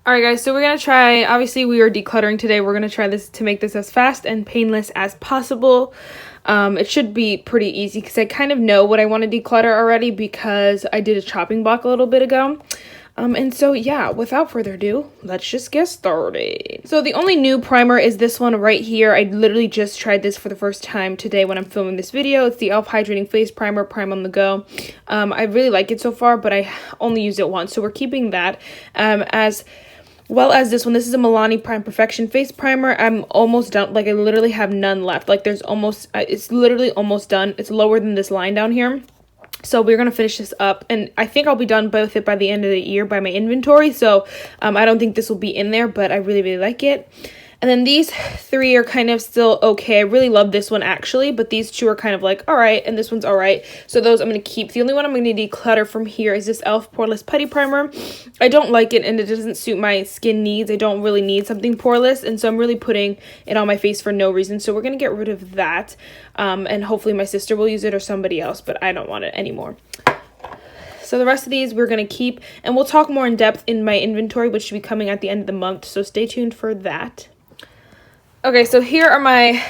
Alright guys, so we're going to try, obviously we are decluttering today, we're going to try this to make this as fast and painless as possible. It should be pretty easy because I kind of know what I want to declutter already because I did a chopping block a little bit ago. And so yeah, without further ado, let's just get started. So the only new primer is this one right here. I literally just tried this for the first time today when I'm filming this video. It's the e.l.f. Hydrating Face Primer, Prime on the Go. I really like it so far, but I only used it once, so we're keeping that. As well as this one. This is a Milani Prime Perfection Face Primer. I'm almost done. Like, I literally have none left. Like, there's almost, it's literally almost done. It's lower than this line down here. So we're going to finish this up, and I think I'll be done with it by the end of the year by my inventory. So I don't think this will be in there, but I really, really like it. And then these three are kind of still okay. I really love this one actually, but these two are kind of like all right, and this one's all right. So those I'm going to keep. The only one I'm going to declutter from here is this e.l.f. Poreless Putty Primer. I don't like it, and it doesn't suit my skin needs. I don't really need something poreless, and so I'm really putting it on my face for no reason. So we're going to get rid of that, and hopefully my sister will use it or somebody else, but I don't want it anymore. So the rest of these we're going to keep, and we'll talk more in depth in my inventory, which should be coming at the end of the month. So stay tuned for that. Okay, so here are my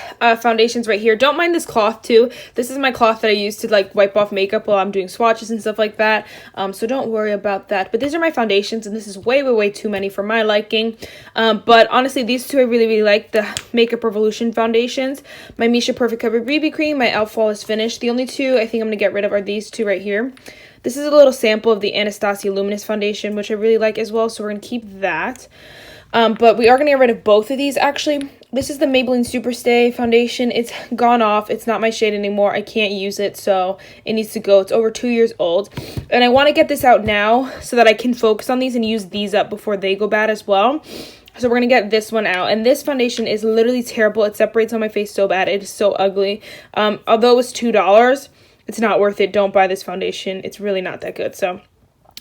foundations right here. Don't mind this cloth too. This is my cloth that I use to like wipe off makeup while I'm doing swatches and stuff like that. So don't worry about that. But these are my foundations, and this is way, way, way too many for my liking. But honestly, these two I really, really like. The Makeup Revolution foundations. My Misha Perfect Cover BB Cream. My e.l.f. Flawless Finish. The only two I think I'm going to get rid of are these two right here. This is a little sample of the Anastasia Luminous foundation, which I really like as well. So we're going to keep that. But we are going to get rid of both of these actually. This is the Maybelline Superstay foundation. It's gone off. It's not my shade anymore. I can't use it, so it needs to go. It's over 2 years old. And I want to get this out now so that I can focus on these and use these up before they go bad as well. So we're going to get this one out. And this foundation is literally terrible. It separates on my face so bad. It is so ugly. Although it was $2, it's not worth it. Don't buy this foundation. It's really not that good. So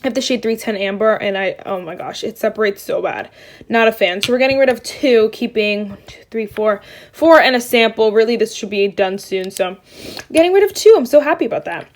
I have the shade 310 Amber, and oh my gosh, it separates so bad. Not a fan. So we're getting rid of two, keeping 1, 2, 3, 4 and a sample. Really, this should be done soon. So getting rid of two. I'm so happy about that.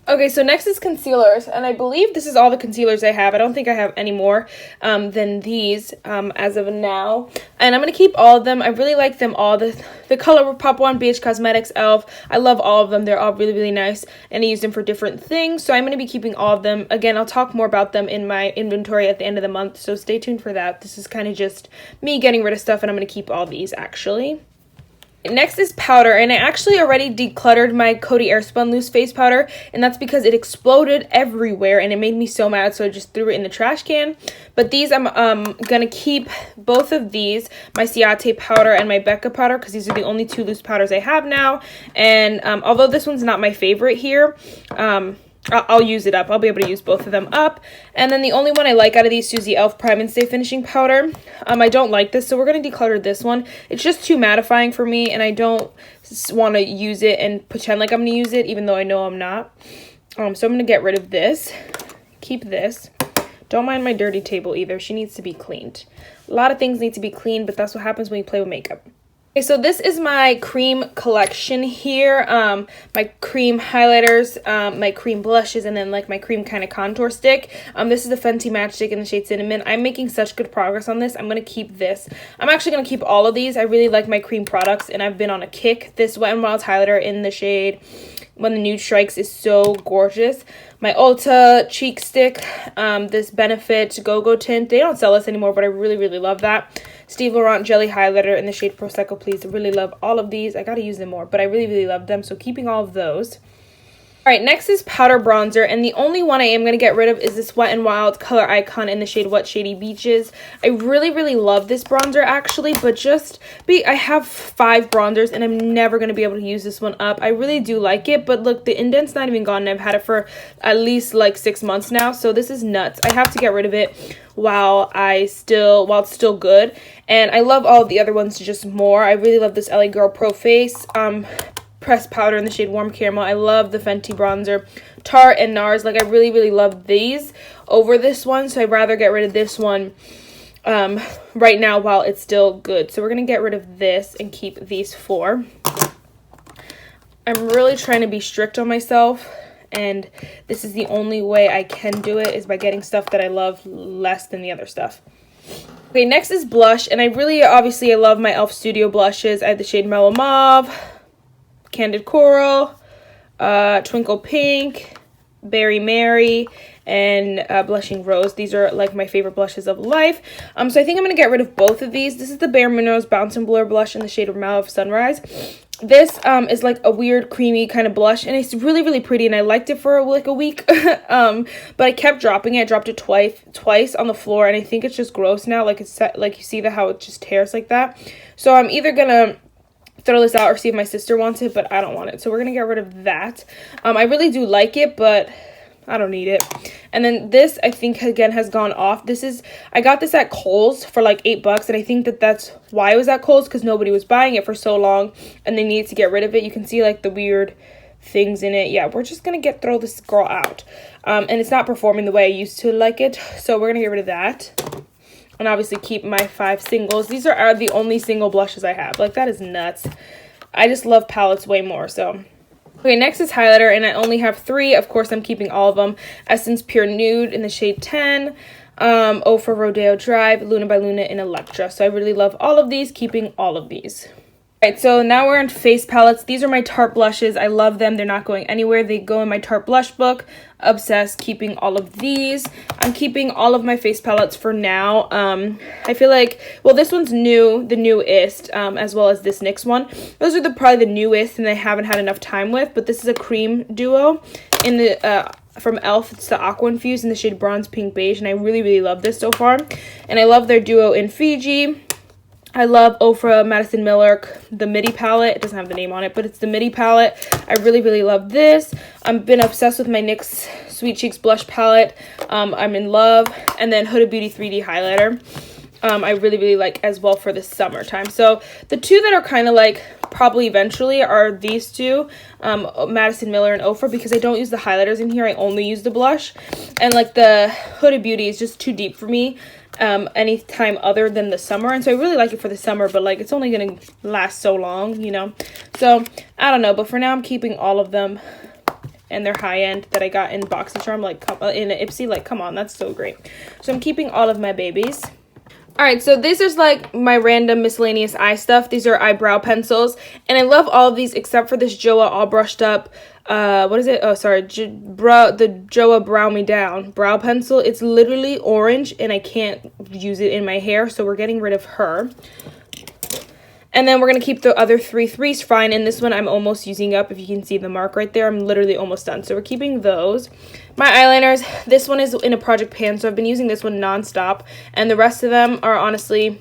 Okay, so next is concealers, and I believe this is all the concealers I have. I don't think I have any more than these as of now, and I'm going to keep all of them. I really like them all. The ColourPop one, BH Cosmetics, e.l.f. I love all of them. They're all really, really nice, and I use them for different things, so I'm going to be keeping all of them. Again, I'll talk more about them in my inventory at the end of the month, so stay tuned for that. This is kind of just me getting rid of stuff, and I'm going to keep all these actually. Next is powder, and I actually already decluttered my Coty Airspun Loose Face Powder, and that's because it exploded everywhere and it made me so mad, so I just threw it in the trash can. But these, I'm gonna keep both of these, my Ciate powder and my Becca powder, because these are the only two loose powders I have now. And although this one's not my favorite here, I'll use it up. I'll be able to use both of them up. And then the only one I like out of these two is the e.l.f. Prime and Stay Finishing Powder. I don't like this, so we're going to declutter this one. It's just too mattifying for me, and I don't want to use it and pretend like I'm going to use it, even though I know I'm not. So I'm going to get rid of this. Keep this. Don't mind my dirty table either. She needs to be cleaned. A lot of things need to be cleaned, but that's what happens when you play with makeup. Okay, so this is my cream collection here, my cream highlighters, my cream blushes, and then like my cream kind of contour stick. This is the Fenty Matchstick in the shade Cinnamon. I'm making such good progress on this. I'm going to keep this. I'm actually going to keep all of these. I really like my cream products, and I've been on a kick. This Wet n Wild highlighter in the shade When the Nude Strikes is so gorgeous. My Ulta cheek stick, this Benefit Go-Go tint. They don't sell this anymore, but I really, really love that. Steve Laurent Jelly Highlighter in the shade Prosecco Please. I really love all of these. I gotta use them more, but I really, really love them, so keeping all of those. Alright, next is powder bronzer, and the only one I am going to get rid of is this Wet n Wild Color Icon in the shade Wet Shady Beaches. I really, really love this bronzer actually, but I have 5 bronzers, and I'm never going to be able to use this one up. I really do like it, but look, the indent's not even gone, and I've had it for at least like 6 months now, so this is nuts. I have to get rid of it while it's still good, and I love all of the other ones just more. I really love this LA Girl Pro Face pressed powder in the shade Warm Caramel. I love the Fenty bronzer. Tarte and NARS, like I really, really love these over this one, so I'd rather get rid of this one right now while it's still good. So we're going to get rid of this and keep these 4. I'm really trying to be strict on myself and this is the only way I can do it, is by getting stuff that I love less than the other stuff. Okay, next is blush, and obviously I love my e.l.f. Studio blushes. I have the shade Mellow Mauve, Candid Coral, Twinkle Pink, Berry Mary, and Blushing Rose. These are like my favorite blushes of life. So I think I'm going to get rid of both of these. This is the Bare Minerals Bounce and Blur blush in the shade Mauve Sunrise. This is like a weird creamy kind of blush, and it's really, really pretty, and I liked it for like a week. But I kept dropping it. I dropped it twice on the floor, and I think it's just gross now. Like it's like you see how it just tears like that. So I'm either gonna throw this out or see if my sister wants it, but I don't want it, so we're gonna get rid of that. I really do like it, but I don't need it. And then this, I think, again, has gone off. I got this at Kohl's for like $8, and I think that's why it was at Kohl's, because nobody was buying it for so long, and they needed to get rid of it. You can see like the weird things in it. Yeah, we're just gonna throw this girl out. And it's not performing the way I used to like it, so we're gonna get rid of that. And obviously keep my 5 singles. These are the only single blushes I have. Like, that is nuts. I just love palettes way more, so. Okay, next is highlighter, and I only have 3. Of course, I'm keeping all of them. Essence Pure Nude in the shade 10. Ofra Rodeo Drive, Luna by Luna in Electra. So I really love all of these, keeping all of these. Alright, so now we're on face palettes. These are my Tarte blushes. I love them. They're not going anywhere. They go in my Tarte blush book. Obsessed, keeping all of these. I'm keeping all of my face palettes for now. I feel like, well, this one's new, the newest, as well as this NYX one. Those are probably the newest, and I haven't had enough time with, but this is a cream duo in the from e.l.f. It's the Aqua Infused in the shade Bronze Pink Beige, and I really, really love this so far. And I love their duo in Fiji. I love Ofra Madison Miller, the Midi palette. It doesn't have the name on it, but it's the Midi palette. I really, really love this. I've been obsessed with my NYX Sweet Cheeks blush palette. I'm in love. And then Huda Beauty 3D highlighter. I really, really like as well for the summertime. So the two that are kind of like probably eventually are these two, Madison Miller and Ofra, because I don't use the highlighters in here. I only use the blush. And like the Huda Beauty is just too deep for me anytime other than the summer, and so I really like it for the summer, but like it's only gonna last so long, you know. So I don't know, but for now I'm keeping all of them, and they're high end that I got in BoxyCharm, like in an Ipsy. Like, come on, that's so great. So I'm keeping all of my babies. Alright, so this is like my random miscellaneous eye stuff. These are eyebrow pencils, and I love all of these except for this Joa All Brushed Up, what is it? Oh, sorry, the Joa Brow Me Down brow pencil. It's literally orange, and I can't use it in my hair, so we're getting rid of her. And then we're going to keep the other 3 threes fine, and this one I'm almost using up. If you can see the mark right there, I'm literally almost done. So we're keeping those. My eyeliners, this one is in a Project Pan, so I've been using this one nonstop. And the rest of them are honestly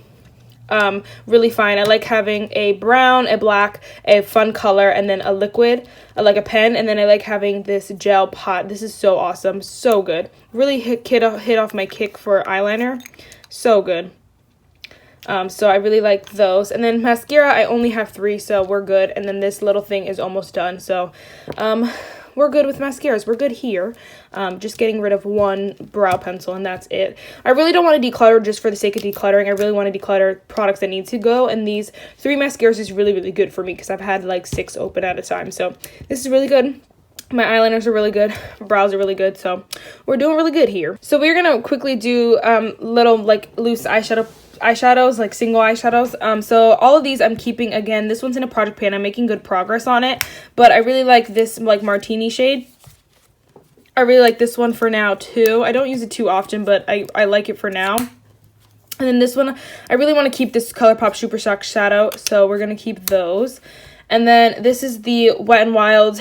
really fine. I like having a brown, a black, a fun color, and then a liquid, like a pen. And then I like having this gel pot. This is so awesome. So good. Really hit off my kick for eyeliner. So good. So I really like those. And then mascara, I only have 3, so we're good. And then this little thing is almost done. So we're good with mascaras. We're good here. Just getting rid of 1 brow pencil, and that's it. I really don't want to declutter just for the sake of decluttering. I really want to declutter products that need to go. And these 3 mascaras is really, really good for me because I've had like 6 open at a time. So this is really good. My eyeliners are really good. Brows are really good. So we're doing really good here. So we're going to quickly do little like loose eyeshadows, like single eyeshadows. So all of these I'm keeping. Again, this one's in a Project Pan. I'm making good progress on it, but I really like this like martini shade. I really like this one for now too. I don't use it too often, but I like it for now. And then this one, I really want to keep this ColourPop Super Shock shadow, so we're gonna keep those. And then this is the Wet n Wild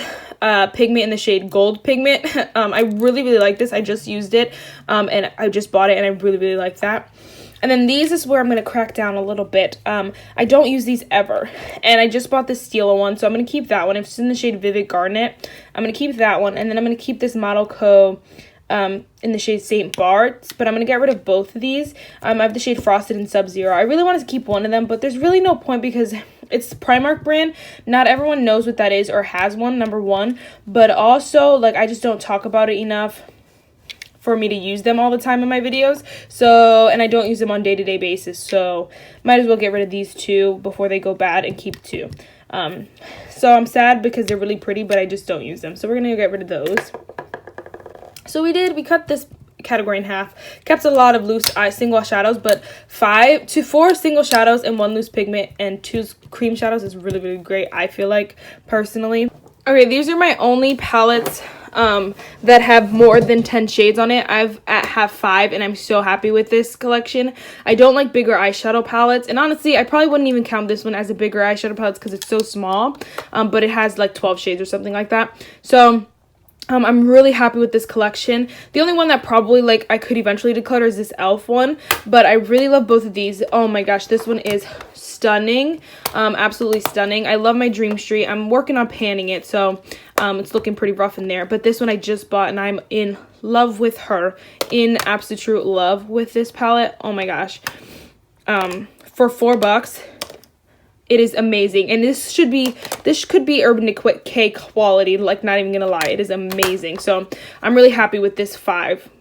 pigment in the shade Gold Pigment. I really, really like this. I just used it, and I just bought it, and I really, really like that. And then these is where I'm going to crack down a little bit. I don't use these ever, and I just bought this Stila one, so I'm going to keep that one. It's in the shade Vivid Garnet. I'm going to keep that one, and then I'm going to keep this Model Co. In the shade St. Bart's, but I'm going to get rid of both of these. I have the shade Frosted and Sub-Zero. I really wanted to keep one of them, but there's really no point because it's Primark brand. Not everyone knows what that is or has one, number one, but also, like, I just don't talk about it enough for me to use them all the time in my videos. So, and I don't use them on day-to-day basis, so might as well get rid of these 2 before they go bad and keep 2. So I'm sad because they're really pretty, but I just don't use them. So we're gonna get rid of those. So we cut this category in half, kept a lot of loose single shadows, but 5 to 4 single shadows and 1 loose pigment and 2 cream shadows is really, really great, I feel like, personally. Okay, these are my only palettes that have more than 10 shades on it. I have 5 and I'm so happy with this collection. I don't like bigger eyeshadow palettes, and honestly I probably wouldn't even count this one as a bigger eyeshadow palette because it's so small, but it has like 12 shades or something like that. So I'm really happy with this collection. The only one that probably like I could eventually declutter is this e.l.f. one, but I really love both of these. Oh my gosh, this one is stunning, absolutely stunning. I love my Dream Street. I'm working on panning it, so it's looking pretty rough in there, but this one I just bought and I'm in love with her, in absolute love with this palette. Oh my gosh, for $4, it is amazing, and this could be Urban Decay quality, like, not even gonna lie, it is amazing. So I'm really happy with this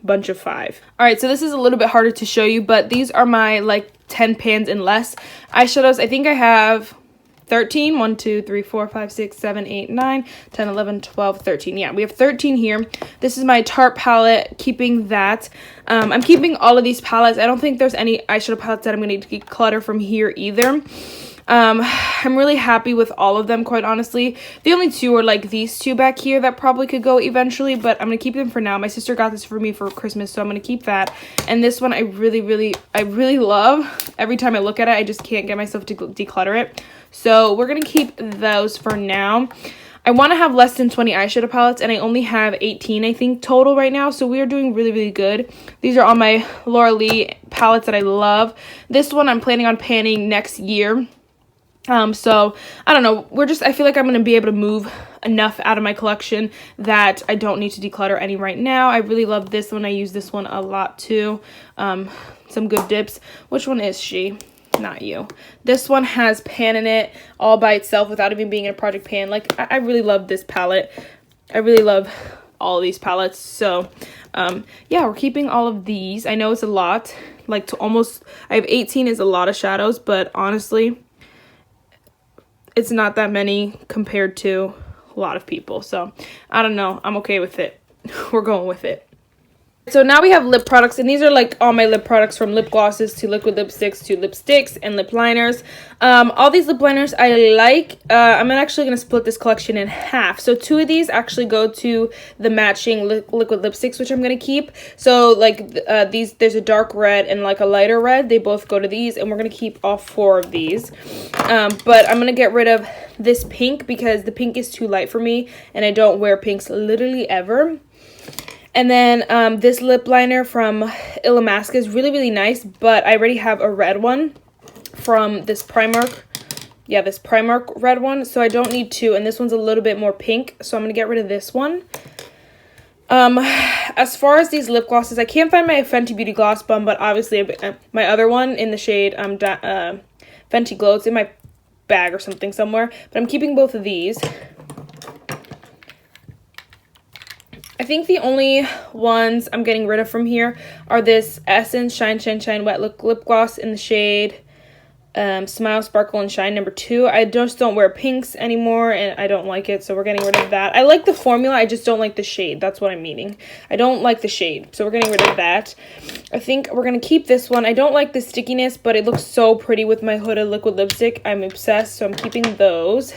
bunch of 5. All right, so this is a little bit harder to show you, but these are my like 10 pans and less eyeshadows. I think I have 13. 1, 2, 3, 4, 5, 6, 7, 8, 9, 10, 11, 12, 13. Yeah, we have 13 here. This is my Tarte palette, keeping that. I'm keeping all of these palettes. I don't think there's any eyeshadow palettes that I'm going to declutter from here either. I'm really happy with all of them, quite honestly. The only 2 are like these 2 back here that probably could go eventually, but I'm gonna keep them for now. My sister got this for me for Christmas, so I'm gonna keep that. And this one I really love. Every time I look at it, I just can't get myself to declutter it. So we're gonna keep those for now. I want to have less than 20 eyeshadow palettes, and I only have 18, I think, total right now. So we are doing really, really good. These are all my Laura Lee palettes that I love. This one I'm planning on panning next year. So I don't know, I feel like I'm going to be able to move enough out of my collection that I don't need to declutter any right now. I really love this one. I use this one a lot too. Some good dips. Which one is she? Not you. This one has pan in it all by itself without even being in a project pan. Like, I really love this palette. I really love all of these palettes. So yeah, we're keeping all of these. I know it's a lot, like I have 18 is a lot of shadows, but honestly it's not that many compared to a lot of people. So I don't know, I'm okay with it. We're going with it. So now we have lip products, and these are like all my lip products, from lip glosses to liquid lipsticks to lipsticks and lip liners. All these lip liners I like. I'm actually going to split this collection in half. So 2 of these actually go to the matching liquid lipsticks, which I'm going to keep. So like there's a dark red and like a lighter red. They both go to these, and we're going to keep all 4 of these. But I'm going to get rid of this pink because the pink is too light for me, and I don't wear pinks literally ever. And then this lip liner from Illamasqua is really, really nice, but I already have a red one from this Primark. Yeah, this Primark red one, so I don't need 2, and this one's a little bit more pink, so I'm going to get rid of this one. As far as these lip glosses, I can't find my Fenty Beauty Gloss Bomb, but obviously my other one in the shade Fenty Glow, it's in my bag or something somewhere, but I'm keeping both of these. I think the only ones I'm getting rid of from here are this Essence Shine Shine Shine Wet Look Lip Gloss in the shade Smile, Sparkle, and Shine number 2. I just don't wear pinks anymore, and I don't like it, so we're getting rid of that. I like the formula, I just don't like the shade. That's what I'm meaning. I don't like the shade, so we're getting rid of that. I think we're going to keep this one. I don't like the stickiness, but it looks so pretty with my Huda liquid lipstick. I'm obsessed, so I'm keeping those.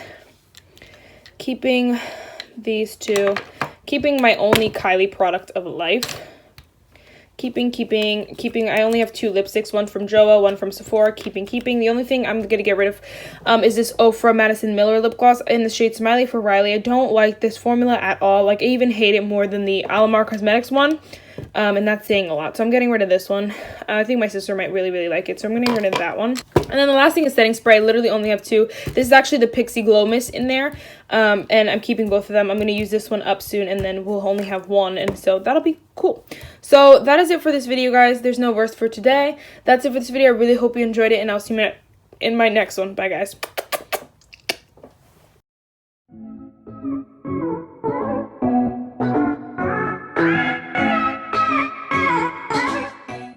Keeping these 2. Keeping my only Kylie product of life. Keeping. I only have 2 lipsticks, one from Joa, one from Sephora. Keeping. The only thing I'm going to get rid of is this Ofra Madison Miller lip gloss in the shade Smiley for Riley. I don't like this formula at all. Like, I even hate it more than the Alamar Cosmetics one. And that's saying a lot. So I'm getting rid of this one. I think my sister might really, really like it. So I'm getting rid of that one. And then the last thing is setting spray. I literally only have 2. This is actually the Pixie Glow Mist in there. And I'm keeping both of them. I'm going to use this one up soon, and then we'll only have 1. And so that'll be cool. So that is it for this video, guys. There's no verse for today. That's it for this video. I really hope you enjoyed it, and I'll see you in my next one. Bye, guys.